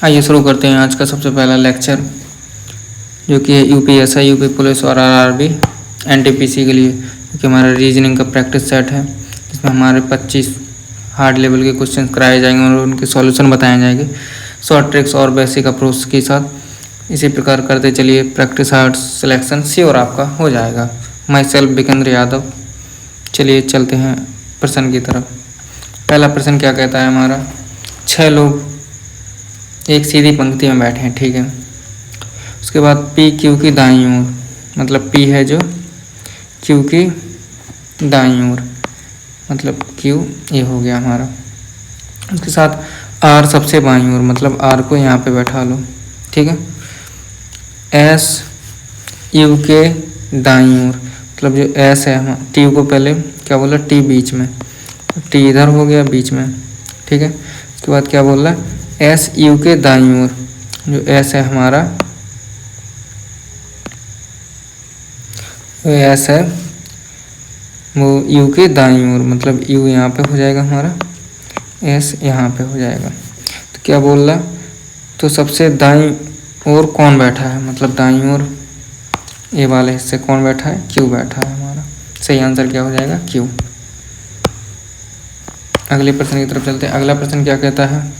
आइए शुरू करते हैं आज का सबसे पहला लेक्चर, जो कि है यूपीएसआई, यूपी पुलिस और आरआरबी एनटीपीसी के लिए, क्योंकि हमारा रीजनिंग का प्रैक्टिस सेट है। इसमें हमारे 25 हार्ड लेवल के क्वेश्चन कराए जाएंगे और उनके सॉल्यूशन बताए जाएंगे शॉर्ट ट्रिक्स और बेसिक अप्रोच के साथ। इसी प्रकार करते चलिए, प्रैक्टिस हार्ड सिलेक्शन श्योर आपका हो जाएगा। Myself Vikendra Yadav. चलिए चलते हैं प्रश्न की तरफ। पहला प्रश्न क्या कहता है हमारा, 6 लोग एक सीधी पंक्ति में बैठे हैं, ठीक है। उसके बाद पी क्यू की दाईं ओर, मतलब पी है जो क्यू की दाईं ओर, मतलब क्यू ये हो गया हमारा। उसके साथ आर सबसे बाईं ओर, मतलब आर को यहाँ पे बैठा लो, ठीक है। एस यू के दाईं ओर, मतलब जो एस है हम टी को पहले क्या बोला, टी बीच में, टी इधर हो गया बीच में, ठीक है। उसके बाद क्या बोल रहा है, एस यू के दाईं ओर, जो एस है हमारा, वो एस है वो यू के दाईं ओर, मतलब यू यहाँ पे हो जाएगा हमारा, एस यहाँ पे हो जाएगा। तो क्या बोल रहा, तो सबसे दाईं ओर कौन बैठा है, मतलब दाईं ओर ए वाले हिस्से कौन बैठा है, क्यू बैठा है हमारा। सही आंसर क्या हो जाएगा, क्यू। अगले प्रश्न की तरफ चलते हैं। अगला प्रश्न क्या कहता है,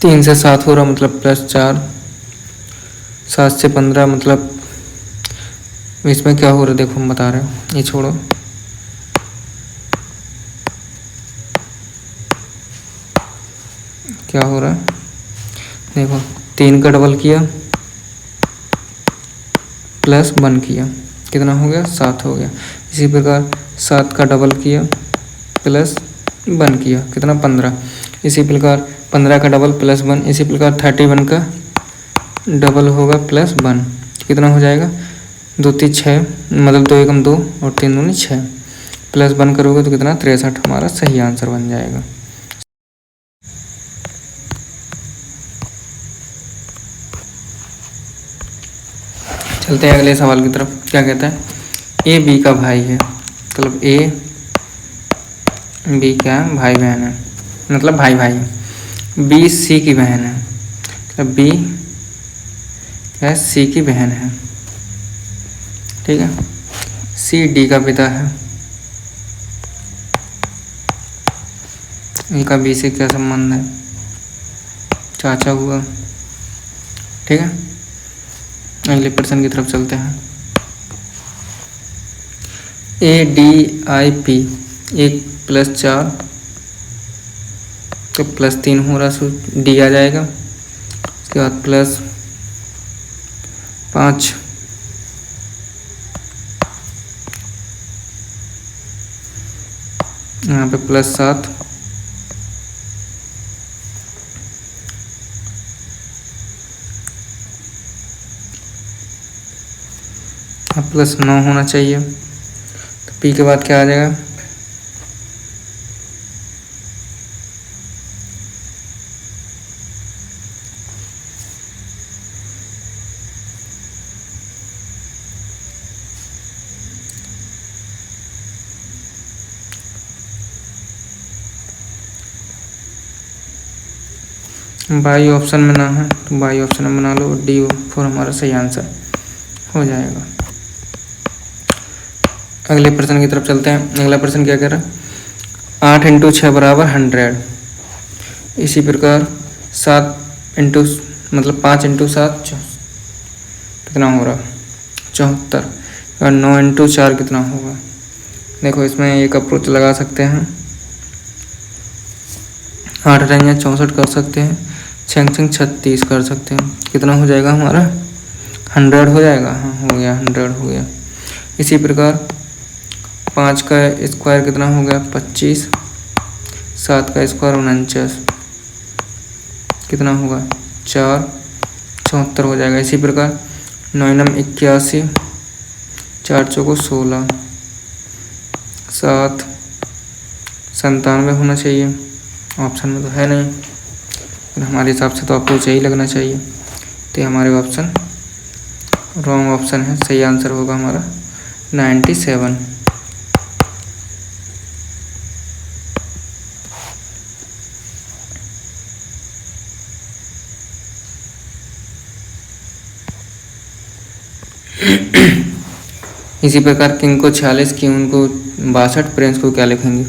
3 से 7 हो रहा, मतलब +4, 7 से 15, मतलब इसमें क्या हो रहा है देखो, हम बता रहे हो, ये छोड़ो। क्या हो रहा है देखो, 3 का डबल किया +1 किया, कितना हो गया, 7 हो गया। इसी प्रकार 7 का डबल किया +1 किया, कितना 15। इसी प्रकार 15 का डबल +1, इसी प्रकार 31 का डबल होगा +1, कितना हो जाएगा, 2 3 6, मतलब 2 एकम 2 और 3 दूनी 6, +1 करोगे तो कितना 63, हमारा सही आंसर बन जाएगा। चलते हैं अगले सवाल की तरफ। क्या कहता है, ए बी का भाई है, मतलब ए बी क्या भाई बहन है, मतलब भाई भाई है। बी सी की बहन है, मतलब बी क्या सी की बहन है, ठीक है। सी डी का पिता है, इनका बी से क्या संबंध है, चाचा हुआ, ठीक है। अगले प्रश्न की तरफ चलते हैं। ए डी आई पी, 1 + 4 तो +3 हो रहा, सो डी आ जाएगा। उसके बाद +5, यहाँ पे +7, +9 होना चाहिए। तो पी के बाद क्या आ जाएगा, बाई ऑप्शन में ना है तो बाई ऑप्शन में बना लो, D4 हमारा सही आंसर हो जाएगा। अगले प्रश्न की तरफ चलते हैं। अगला प्रश्न क्या कह रहा है, 8 × 6 = 100। इसी प्रकार 7 इंटू, मतलब 5 × 7 कितना हो रहा, 74। और 9 × 4 कितना होगा, देखो इसमें एक अप्रोच लगा सकते हैं, 8 रंग 64 कर सकते हैं, 6 36 कर सकते हैं, कितना हो जाएगा हमारा 100 हो जाएगा। हाँ हो गया, 100 हो गया। इसी प्रकार 5 का स्क्वायर कितना हो गया 25, 7 का स्क्वायर 49, कितना होगा 4, 74 हो जाएगा। इसी प्रकार 9 × 81, 4 × 4 = 16, 7 97 होना चाहिए, ऑप्शन में तो है नहीं, तो हमारे हिसाब से तो आपको यही लगना चाहिए। तो हमारे ऑप्शन रॉन्ग ऑप्शन है, सही आंसर होगा हमारा 97। इसी प्रकार किंग को 46, क्यून को 62, प्रिंस को क्या लिखेंगे,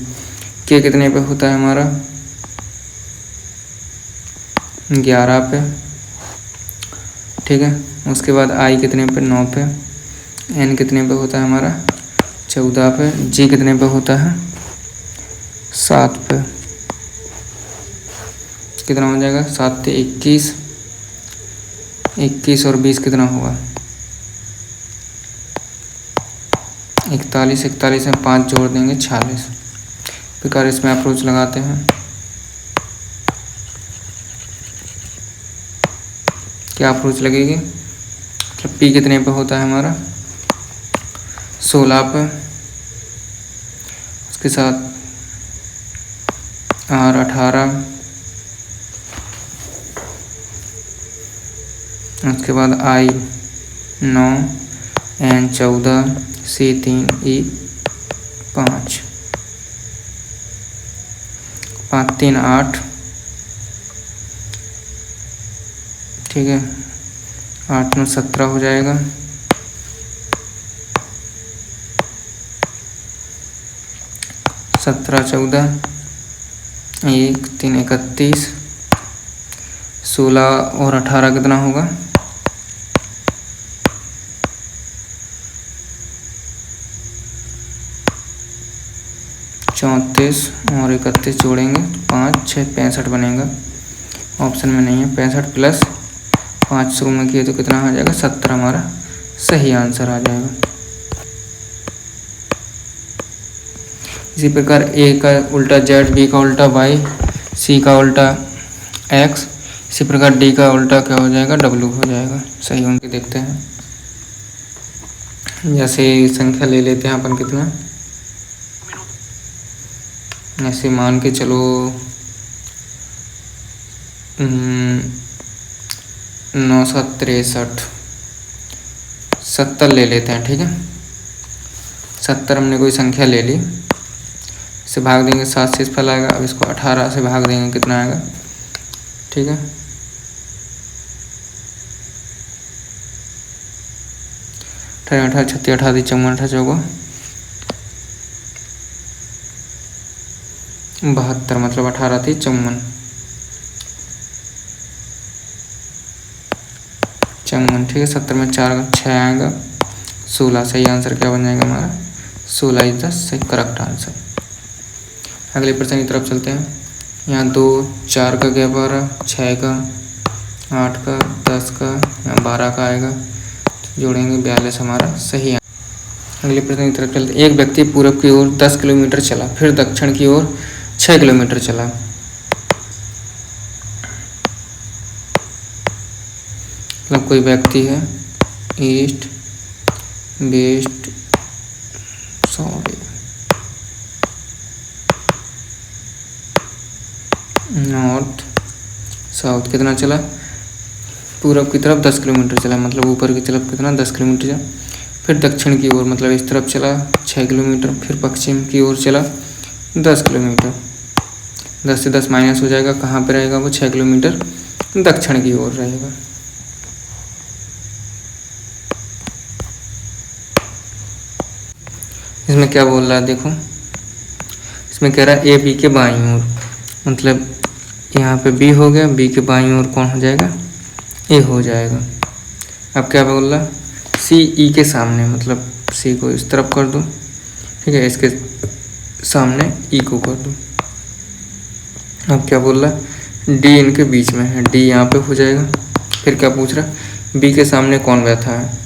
के कितने पे होता है हमारा 11 पे, ठीक है। उसके बाद आई कितने पे 9 पे, एन कितने पे होता है हमारा 14 पे, जी कितने पे होता है 7 पे, कितना हो जाएगा 7 से 21, 21 और 20 कितना होगा 41, 41 में 5 जोड़ देंगे 46। प्रकार इसमें अप्रोच लगाते हैं, क्या अप्रोच लगेगी, मतलब पी कितने पे होता है हमारा 16 पे, उसके साथ आर 18, उसके बाद आई 9, एन 14, सी 3, ई 5, 5 3 8, ठीक है। 8 में 17 हो जाएगा, 17 14, 1 3 31, 16 और 18 कितना होगा 34 और 31 जोड़ेंगे 5 6 65 बनेगा, ऑप्शन में नहीं है। 65 प्लस 5 शुरू में किए तो कितना आ जाएगा 70, हमारा सही आंसर आ जाएगा। इसी प्रकार ए का उल्टा जेड, बी का उल्टा वाई, सी का उल्टा एक्स, इसी प्रकार डी का उल्टा क्या हो जाएगा डब्ल्यू हो जाएगा। सही उनके देखते हैं, जैसे संख्या ले लेते हैं अपन कितना, ऐसे मान के चलो 9 7 63, 70 ले लेते हैं, ठीक है। 70 हमने कोई संख्या ले ली, इसे भाग देंगे 7 से फल आएगा, अब इसको 18 से भाग देंगे कितना आएगा, ठीक है। 18 36 38 54 54 72, मतलब 18 थी 54, 54, ठीक है। 70 में 4 6 आएगा 16, सही आंसर क्या बन जाएगा हमारा 16 इज द सही करेक्ट आंसर। अगले प्रश्न की तरफ चलते हैं। यहाँ 2 4 का गैप आ रहा, 6 का 8 का 10 का, यहाँ 12 का आएगा, जोड़ेंगे 42 हमारा सही आंसर। अगले प्रश्न की तरफ चलते हैं। एक व्यक्ति पूरब की ओर 10 किलोमीटर चला, फिर दक्षिण की ओर 6 किलोमीटर चला। मतलब कोई व्यक्ति है ईस्ट वेस्ट नॉर्थ साउथ कितना चला, पूरब की तरफ 10 किलोमीटर चला, मतलब ऊपर की तरफ कितना 10 किलोमीटर चला। फिर दक्षिण की ओर मतलब इस तरफ चला 6 किलोमीटर, फिर पश्चिम की ओर चला 10 किलोमीटर। 10 से 10 माइनस हो जाएगा, कहाँ पे रहेगा वो 6 किलोमीटर दक्षिण की ओर रहेगा। इसमें क्या बोल रहा है देखो, इसमें कह रहा है ए बी के बाईं ओर, मतलब यहाँ पे बी हो गया, बी के बाईं ओर कौन हो जाएगा ए हो जाएगा। अब क्या बोल रहा सी ई के सामने, मतलब सी को इस तरफ कर दो, ठीक है, इसके सामने ई को कर दो। अब क्या बोल रहा डी इनके बीच में है, डी यहाँ पे हो जाएगा। फिर क्या पूछ रहा बी के सामने कौन बैठा है,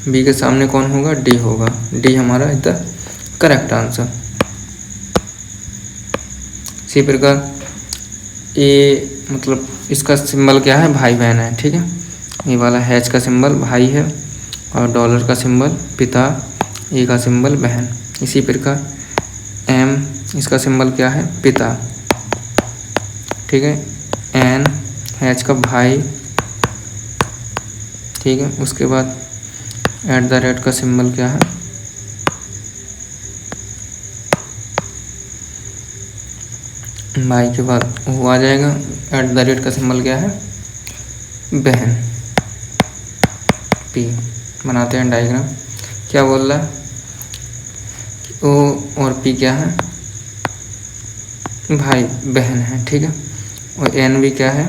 बी के सामने कौन होगा डी होगा, डी हमारा इधर करेक्ट आंसर। इसी प्रकार ए मतलब इसका सिंबल क्या है भाई बहन है, ठीक है। ये वाला हैच का सिंबल भाई है और डॉलर का सिंबल पिता, ए का सिंबल बहन। इसी प्रकार एम इसका सिंबल क्या है पिता, ठीक है। एन हैच का भाई, ठीक है। उसके बाद @ का सिंबल क्या है भाई के बाद वो आ जाएगा, @ का सिंबल क्या है बहन पी, बनाते हैं डायग्राम। क्या बोल रहा है, ओ और पी क्या है, भाई बहन है, ठीक है। और एन भी क्या है,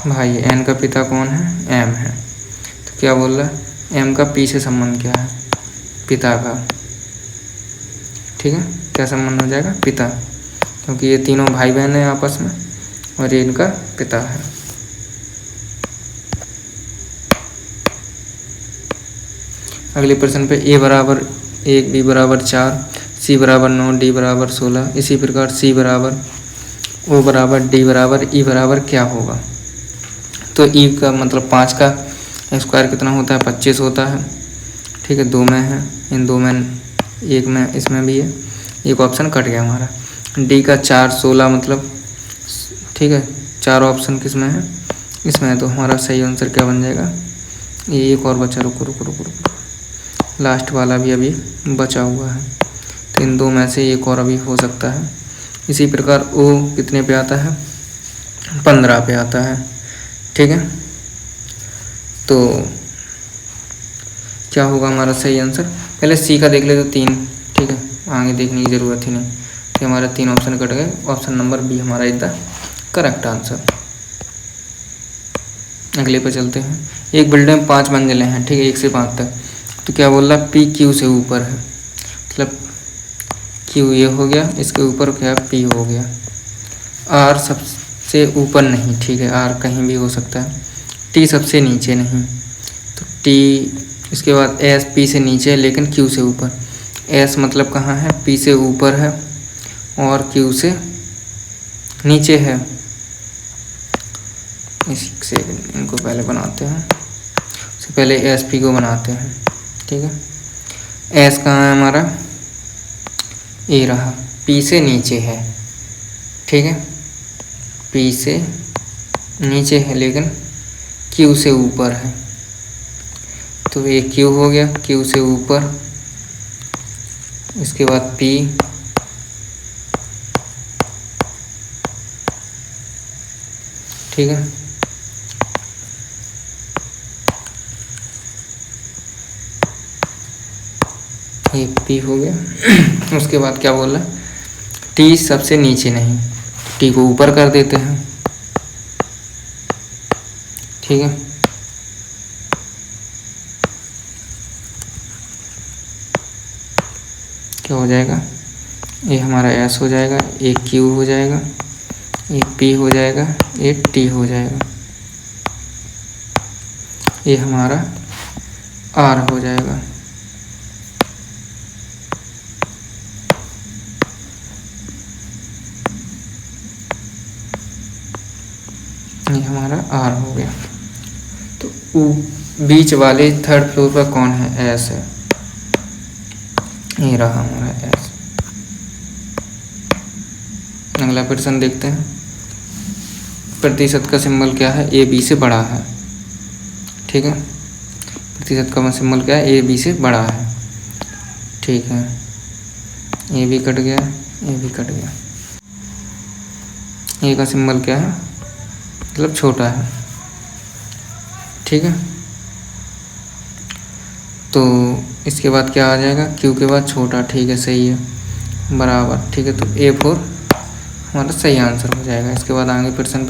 भाई। एन का पिता कौन है, एम है। तो क्या बोल रहा है, एम का पी से संबंध क्या है, पिता का, ठीक है। क्या संबंध हो जाएगा, पिता, क्योंकि ये तीनों भाई बहन हैं आपस में और ये इनका पिता है। अगले प्रश्न पे ए बराबर 1, बी बराबर 4, सी बराबर 9, डी बराबर 16, इसी प्रकार सी बराबर, ओ बराबर, डी बराबर, ई बराबर क्या होगा। तो ई का मतलब 5 का स्क्वायर कितना होता है, 25 होता है, ठीक है। 2 में है, इन 2 में, 1 में, इसमें भी है, एक ऑप्शन कट गया हमारा। डी का 4, 16 मतलब, ठीक है। 4 ऑप्शन किस में है, इसमें है। तो हमारा सही आंसर क्या बन जाएगा, ये एक और बचा, रुको रुको रुको रुको, लास्ट वाला भी अभी बचा हुआ है। तो इन 2 में से एक और अभी हो सकता है। इसी प्रकार ओ कितने पे आता है, 15 पे आता है, ठीक है। तो क्या होगा हमारा सही आंसर, पहले सी का देख ले तो 3, ठीक है, आगे देखने की ज़रूरत ही नहीं। तो हमारे 3 ऑप्शन कट गए, ऑप्शन नंबर बी हमारा इज द करेक्ट आंसर। अगले पे चलते हैं। एक बिल्डिंग में 5 मंजिलें हैं, ठीक है, 1 से 5 तक। तो क्या बोल रहा है, पी क्यू से ऊपर है, मतलब क्यू ये हो गया, इसके ऊपर क्या पी हो गया। आर सबसे ऊपर नहीं, ठीक है, आर कहीं भी हो सकता है। टी सबसे नीचे नहीं, तो टी, इसके बाद एस पी से नीचे लेकिन क्यू से ऊपर। एस मतलब कहाँ है, पी से ऊपर है और क्यू से नीचे है। इससे इनको पहले बनाते हैं, उससे पहले एस पी को बनाते हैं, ठीक है। एस कहाँ है हमारा, ए रहा, पी से नीचे है, ठीक है, पी से नीचे है लेकिन क्यू से ऊपर है। तो ये क्यू हो गया, क्यू से ऊपर, इसके बाद पी, ठीक है। ये पी हो गया। उसके बाद क्या बोल रहा है, टी सबसे नीचे नहीं, टी को ऊपर कर देते हैं, ठीक है। क्या हो जाएगा, ये हमारा एस हो जाएगा, एक क्यू हो जाएगा, एक पी हो जाएगा, एक टी हो जाएगा, ये हमारा आर हो जाएगा। ये हमारा आर हो गया। तो बीच वाले थर्ड फ्लोर पर कौन है, एस है, ये रहा हमारा एस। अगला प्रश्न देखते हैं। प्रतिशत का सिंबल क्या है, ए बी से बड़ा है, ठीक है। प्रतिशत का सिंबल क्या है, ए बी से बड़ा है, ठीक है। ए भी कट गया, ए भी कट गया। ए का सिंबल क्या है, मतलब छोटा है, ठीक है। तो इसके बाद क्या आ जाएगा, क्यू के बाद छोटा, ठीक है, सही है, बराबर, ठीक है। तो A4 हमारा सही आंसर हो जाएगा। इसके बाद आगे प्रश्न